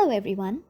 Hello everyone,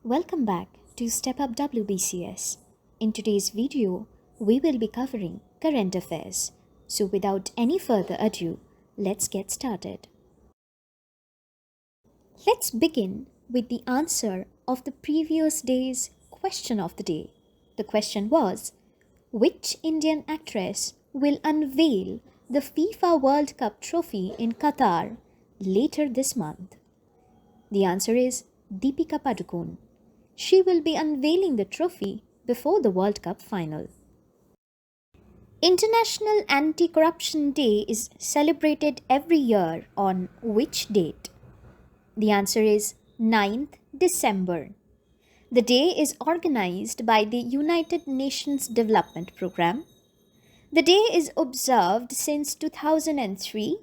welcome back to Step Up WBCS. In today's video, we will be covering current affairs. So without any further ado, let's get started. Let's begin with the answer of the previous day's question of the day. The question was, which Indian actress will unveil the FIFA World Cup trophy in Qatar later this month? The answer is Deepika Padukone. She will be unveiling the trophy before the World Cup final. International Anti-Corruption Day is celebrated every year on which date? The answer is 9th December. The day is organized by the United Nations Development Programme. The day is observed since 2003.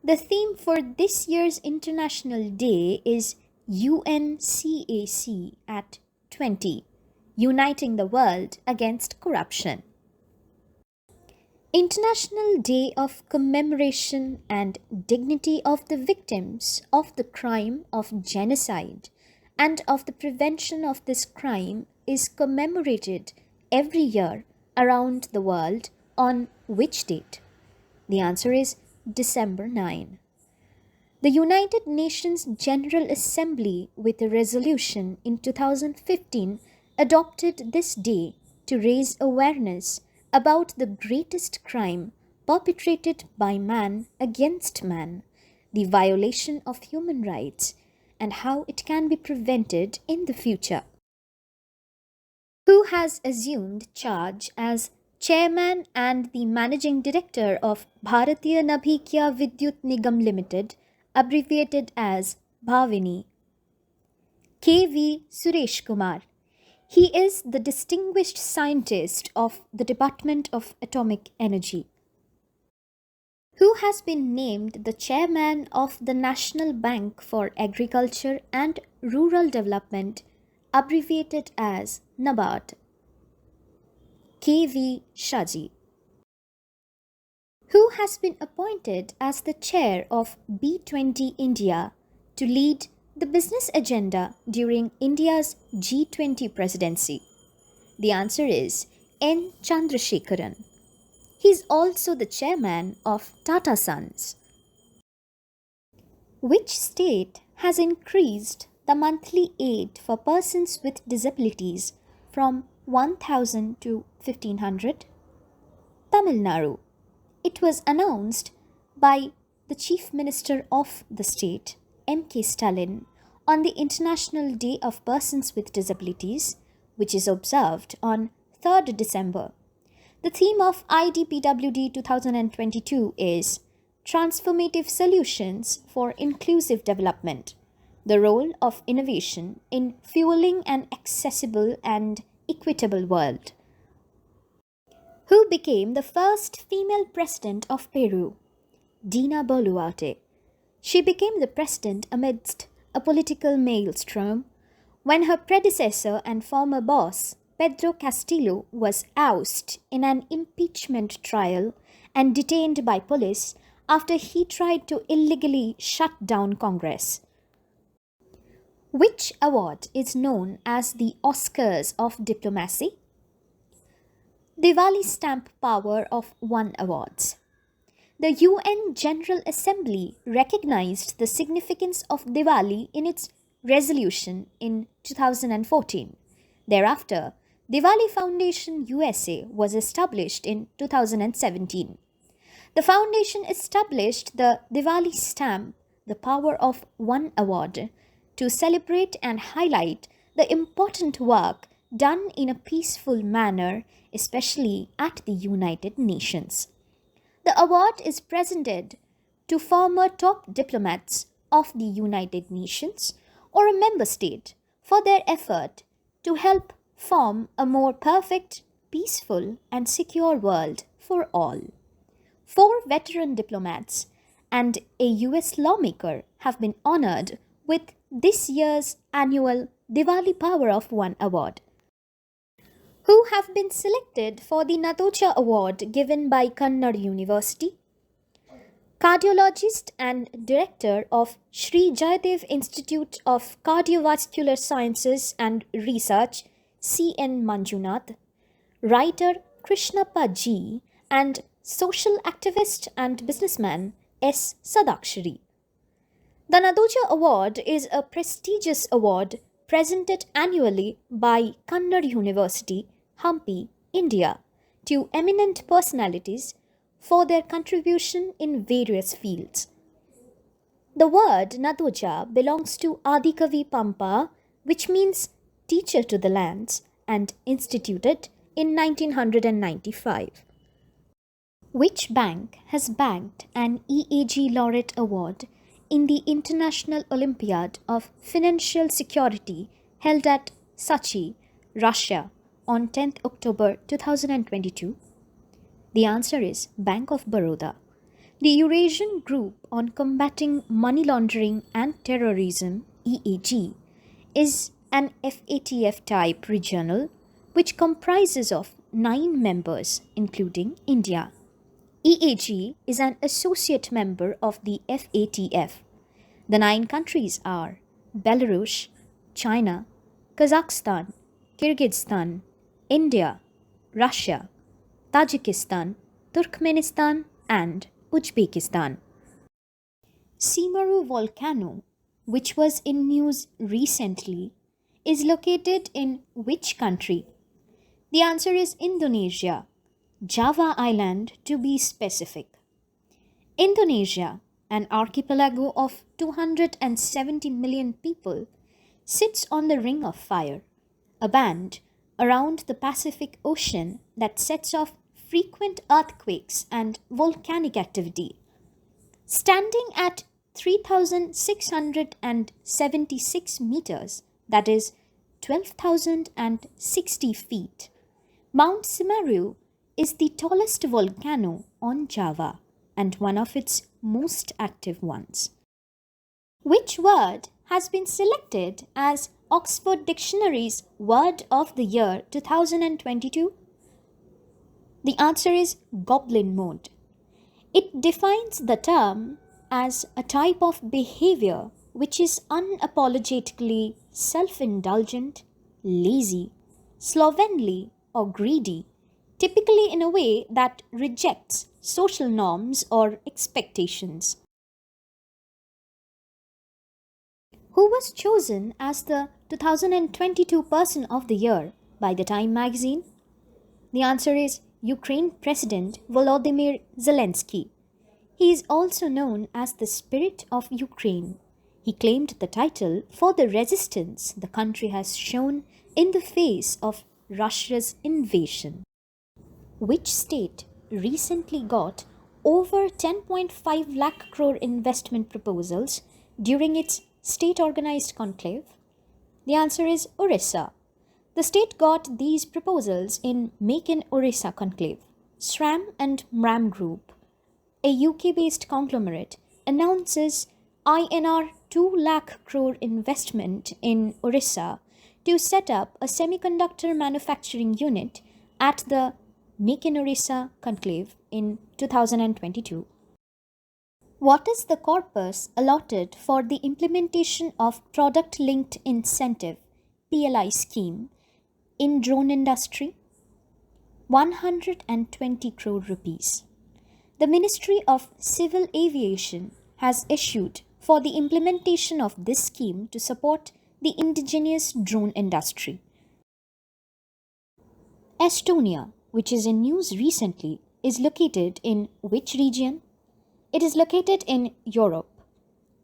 The theme for this year's International Day is UNCAC at 20, Uniting the World Against Corruption. International Day of Commemoration and Dignity of the Victims of the Crime of Genocide and of the Prevention of this crime is commemorated every year around the world on which date? The answer is December 9. The United Nations General Assembly, with a resolution in 2015, adopted this day to raise awareness about the greatest crime perpetrated by man against man, the violation of human rights, and how it can be prevented in the future. Who has assumed charge as Chairman and the Managing Director of Bharatiya Nabhikya Vidyut Nigam Limited, abbreviated as Bhavini? K.V. Suresh Kumar. He is the Distinguished Scientist of the Department of Atomic Energy. Who has been named the Chairman of the National Bank for Agriculture and Rural Development, abbreviated as NABARD? K.V. Shaji. Who has been appointed as the chair of B20 India to lead the business agenda during India's G20 presidency? The answer is N. Chandrasekaran. He is also the chairman of Tata Sons. Which state has increased the monthly aid for persons with disabilities from 1,000 to 1,500? Tamil Nadu. It was announced by the Chief Minister of the state, M.K. Stalin, on the International Day of Persons with Disabilities, which is observed on 3rd December. The theme of IDPWD 2022 is Transformative Solutions for Inclusive Development, the role of innovation in fueling an accessible and equitable world. Who became the first female president of Peru? Dina Boluarte. She became the president amidst a political maelstrom when her predecessor and former boss, Pedro Castillo, was ousted in an impeachment trial and detained by police after he tried to illegally shut down Congress. Which award is known as the Oscars of Diplomacy? Diwali Stamp Power of One Awards. The UN General Assembly recognized the significance of Diwali in its resolution in 2014. Thereafter, Diwali Foundation USA was established in 2017. The foundation established the Diwali Stamp, the Power of One Award, to celebrate and highlight the important work done in a peaceful manner, especially at the United Nations. The award is presented to former top diplomats of the United Nations or a member state for their effort to help form a more perfect, peaceful, and secure world for all. 4 veteran diplomats and a US lawmaker have been honored with this year's annual Diwali Power of One Award. Who have been selected for the Nadoja Award given by Kannada University? cardiologist and director of Sri Jayadev Institute of Cardiovascular Sciences and Research, C.N. Manjunath, writer Krishnappa G., and social activist and businessman S. Sadakshari. The Nadoja Award is a prestigious award presented annually by Kannada University, Hampi, India, to eminent personalities for their contribution in various fields. The word Nadoja belongs to Adikavi Pampa, which means teacher to the lands, and instituted in 1995. Which bank has banked an EAG Laureate Award in the International Olympiad of Financial Security held at Sochi, Russia on 10th October 2022? The answer is Bank of Baroda. The Eurasian Group on Combating Money Laundering and Terrorism, EAG, is an FATF type regional which comprises of 9 members including India. EAG is an associate member of the FATF. The 9 countries are Belarus, China, Kazakhstan, Kyrgyzstan, India, Russia, Tajikistan, Turkmenistan, and Uzbekistan. Semeru Volcano, which was in news recently, is located in which country? The answer is Indonesia, Java Island to be specific. Indonesia, an archipelago of 270 million people, sits on the Ring of Fire, a band around the Pacific Ocean that sets off frequent earthquakes and volcanic activity. Standing at 3,676 meters, that is 12,060 feet, Mount Semeru is the tallest volcano on Java and one of its most active ones. Which word has been selected as Oxford Dictionary's Word of the Year 2022? The answer is goblin mode. It defines the term as a type of behavior which is unapologetically self-indulgent, lazy, slovenly, or greedy, typically in a way that rejects social norms or expectations. Who was chosen as the 2022 Person of the Year by the Time magazine? The answer is Ukraine President Volodymyr Zelensky. He is also known as the Spirit of Ukraine. He claimed the title for the resistance the country has shown in the face of Russia's invasion. Which state recently got over 10.5 lakh crore investment proposals during its state-organized conclave? The answer is Orissa. The state got these proposals in Make in Orissa conclave. SRAM and MRAM Group, a UK-based conglomerate, announces INR 2 lakh crore investment in Orissa to set up a semiconductor manufacturing unit at the Make in Orissa conclave in 2022. What is the corpus allotted for the implementation of Product-Linked Incentive (PLI) scheme in drone industry? 120 crore rupees. The Ministry of Civil Aviation has issued for the implementation of this scheme to support the indigenous drone industry. Estonia, which is in news recently, is located in which region? It is located in Europe.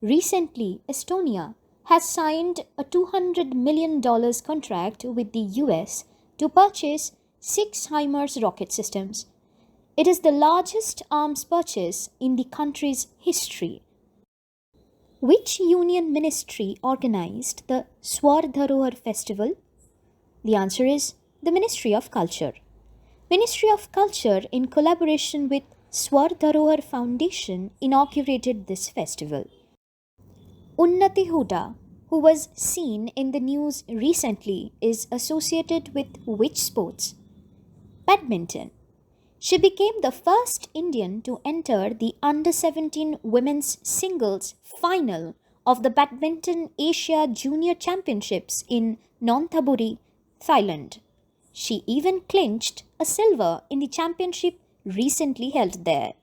Recently, Estonia has signed a $200 million contract with the US to purchase 6 HIMARS rocket systems. It is the largest arms purchase in the country's history. Which union ministry organized the Swar Dharohar festival? The answer is the Ministry of Culture. Ministry of Culture, in collaboration with Swar Dharohar Foundation, inaugurated this festival. Unnati Huda, who was seen in the news recently, is associated with which sports? Badminton. She became the first Indian to enter the under 17 women's singles final of the Badminton Asia Junior Championships in Nonthaburi, Thailand. She even clinched a silver in the championship recently held there.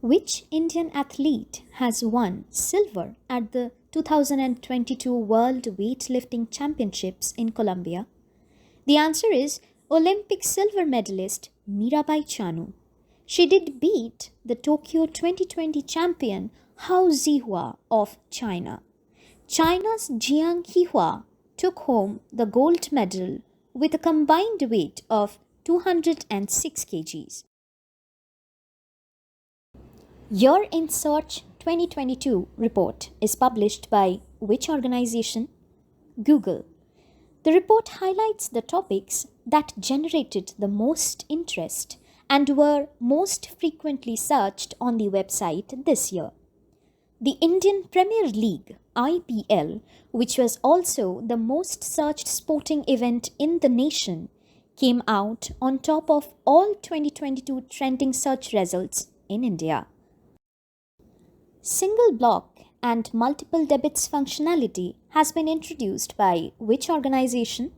Which Indian athlete has won silver at the 2022 World Weightlifting Championships in Colombia? The answer is Olympic silver medalist Mirabai Chanu. She did beat the Tokyo 2020 champion Hao Zihua of China. China's Jiang Hihua took home the gold medal with a combined weight of 206 kgs. Your in Search 2022 report is published by which organization? Google. The report highlights the topics that generated the most interest and were most frequently searched on the website this year. The Indian Premier League (IPL), which was also the most searched sporting event in the nation, came out on top of all 2022 trending search results in India. Single block and multiple debits functionality has been introduced by which organization?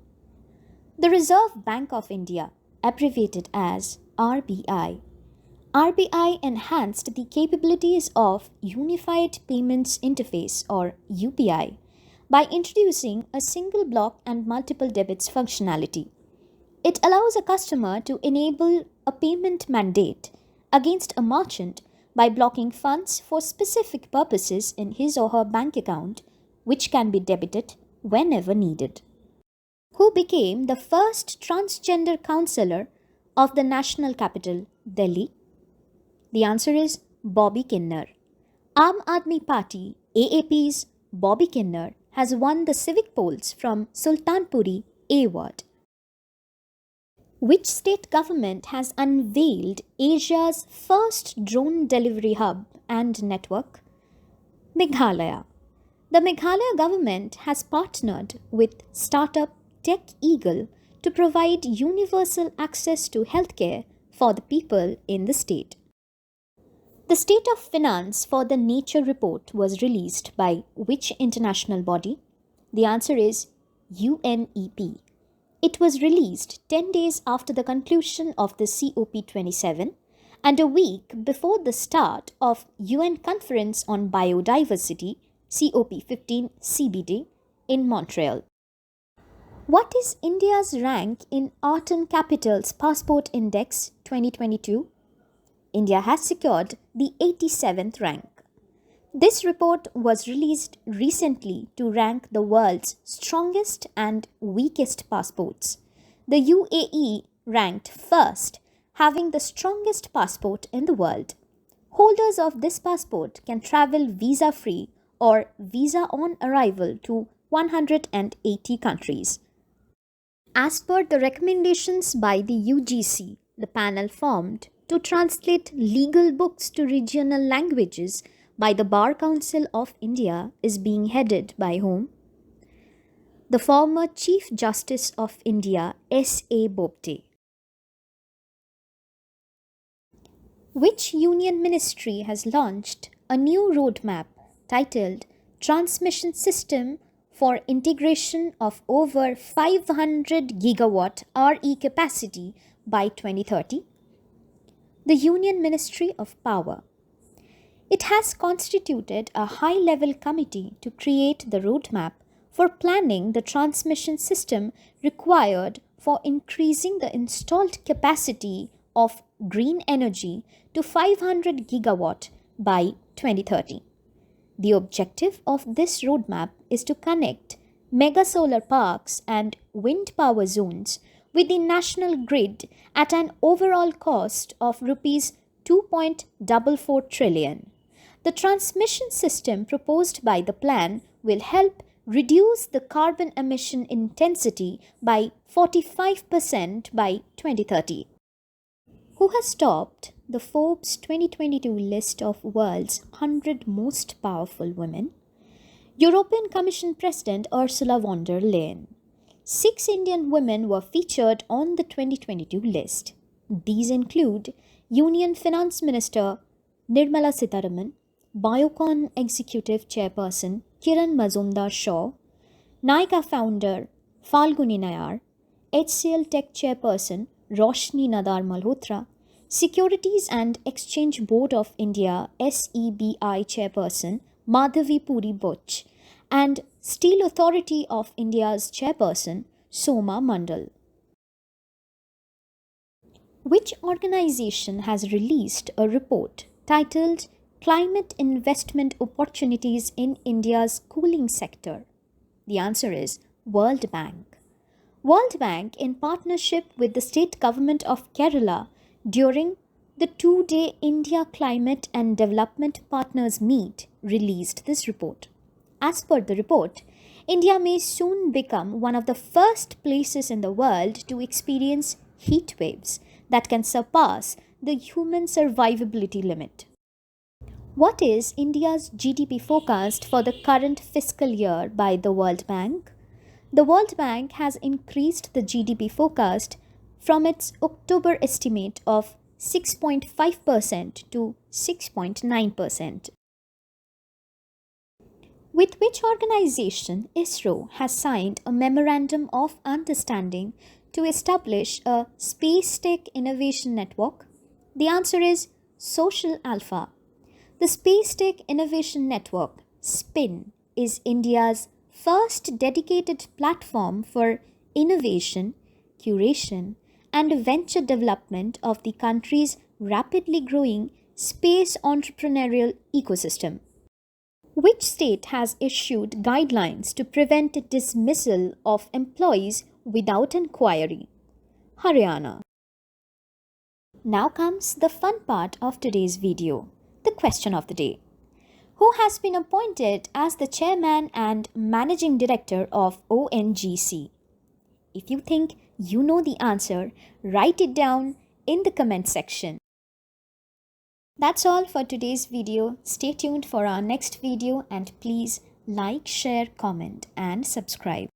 The Reserve Bank of India, abbreviated as RBI. RBI enhanced the capabilities of Unified Payments Interface or UPI by introducing a single block and multiple debits functionality. It allows a customer to enable a payment mandate against a merchant by blocking funds for specific purposes in his or her bank account, which can be debited whenever needed. Who became the first transgender councillor of the national capital, Delhi? The answer is Bobby Kinner. Aam Aadmi Party, AAP's Bobby Kinner, has won the civic polls from Sultanpuri A ward. Which state government has unveiled Asia's first drone delivery hub and network? Meghalaya. The Meghalaya government has partnered with startup Tech Eagle to provide universal access to healthcare for the people in the state. The State of Finance for the Nature Report was released by which international body? The answer is UNEP. It was released 10 days after the conclusion of the COP27 and a week before the start of UN Conference on Biodiversity COP15 CBD in Montreal. What is India's rank in Arton Capital's Passport Index 2022? India has secured the 87th rank. This report was released recently to rank the world's strongest and weakest passports. The UAE ranked first, having the strongest passport in the world. Holders of this passport can travel visa-free or visa on arrival to 180 countries. As per the recommendations by the UGC, the panel formed to translate legal books to regional languages by the Bar Council of India is being headed by whom? The former Chief Justice of India, S.A. Bobde. Which Union Ministry has launched a new roadmap titled Transmission System for Integration of over 500 gigawatt RE capacity by 2030? The Union Ministry of Power. It has constituted a high-level committee to create the roadmap for planning the transmission system required for increasing the installed capacity of green energy to 500 gigawatt by 2030. The objective of this roadmap is to connect mega solar parks and wind power zones with the national grid at an overall cost of rupees 2.44 trillion. The transmission system proposed by the plan will help reduce the carbon emission intensity by 45% by 2030. Who has topped the Forbes 2022 list of world's 100 most powerful women? European Commission President Ursula von der Leyen. 6 Indian women were featured on the 2022 list. These include Union Finance Minister Nirmala Sitharaman, Biocon Executive Chairperson Kiran Mazumdar-Shaw, Nykaa founder Falguni Nayar, HCL Tech Chairperson Roshni Nadar Malhotra, Securities and Exchange Board of India SEBI Chairperson Madhavi Puri Butch, and Steel Authority of India's Chairperson Soma Mandal. Which organization has released a report titled Climate Investment Opportunities in India's Cooling Sector? The answer is World Bank. World Bank, in partnership with the state government of Kerala during the 2-day India Climate and Development Partners Meet, released this report. As per the report, India may soon become one of the first places in the world to experience heat waves that can surpass the human survivability limit. What is India's GDP forecast for the current fiscal year by the World Bank? The World Bank has increased the GDP forecast from its October estimate of 6.5% to 6.9%. With which organization ISRO has signed a Memorandum of Understanding to establish a SpaceTech Innovation Network? The answer is Social Alpha. The SpaceTech Innovation Network, SPIN, is India's first dedicated platform for innovation, curation, and venture development of the country's rapidly growing space entrepreneurial ecosystem. Which state has issued guidelines to prevent dismissal of employees without inquiry? Haryana. Now comes the fun part of today's video, the question of the day. Who has been appointed as the chairman and managing director of ONGC? If you think you know the answer, write it down in the comment section. That's all for today's video. Stay tuned for our next video and please like, share, comment and subscribe.